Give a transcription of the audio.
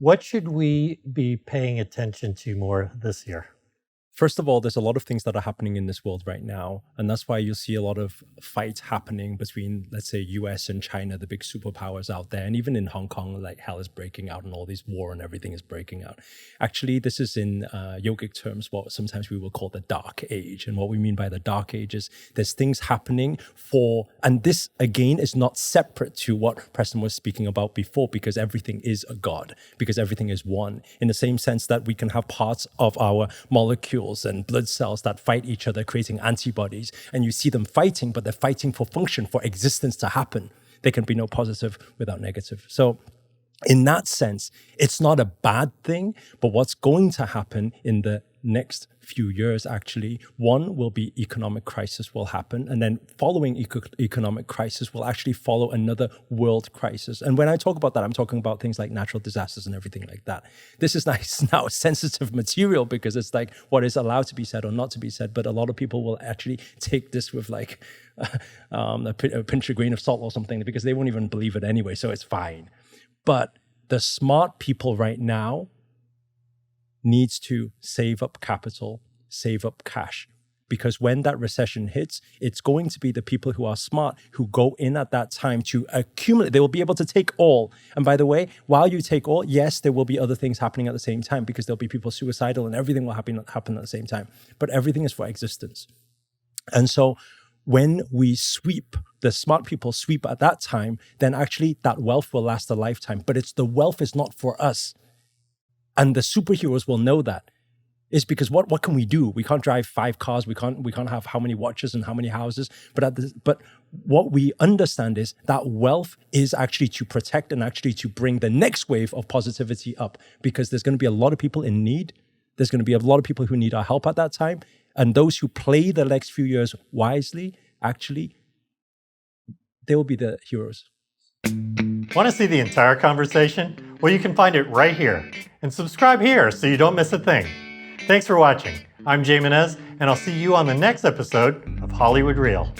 What should we be paying attention to more this year? First of all, there's a lot of things that are happening in this world right now. And that's why you see a lot of fights happening between, let's say, US and China, the big superpowers out there. And even in Hong Kong, like hell is breaking out and all these war and everything is breaking out. Actually, this is in yogic terms, what sometimes we will call the dark age. And what we mean by the dark age is there's things happening and this again is not separate to what Preston was speaking about before, because everything is a God, because everything is one. In the same sense that we can have parts of our molecules and blood cells that fight each other, creating antibodies, and you see them fighting, but they're fighting for function, for existence to happen. There can be no positive without negative. So in that sense, it's not a bad thing, but what's going to happen in the next few years, actually, one will be economic crisis will happen. And then following economic crisis will actually follow another world crisis. And when I talk about that, I'm talking about things like natural disasters and everything like that. This is now sensitive material because it's like what is allowed to be said or not to be said. But a lot of people will actually take this with like a pinch of grain of salt or something because they won't even believe it anyway. So it's fine. But the smart people right now needs to save up capital, save up cash. Because when that recession hits, it's going to be the people who are smart who go in at that time to accumulate. They will be able to take all. And by the way, while you take all, yes, there will be other things happening at the same time because there'll be people suicidal and everything will happen at the same time. But everything is for existence. And so when we sweep, the smart people sweep at that time, then actually that wealth will last a lifetime. But the wealth is not for us. And the superheroes will know that. It's because what can we do? We can't drive 5 cars. We can't have how many watches and how many houses. But what we understand is that wealth is actually to protect and actually to bring the next wave of positivity up, because there's going to be a lot of people in need. There's going to be a lot of people who need our help at that time. And those who play the next few years wisely, actually, they will be the heroes. Want to see the entire conversation? Well, you can find it right here. And subscribe here so you don't miss a thing. Thanks for watching. I'm Jay Menez, and I'll see you on the next episode of Hollywood Real.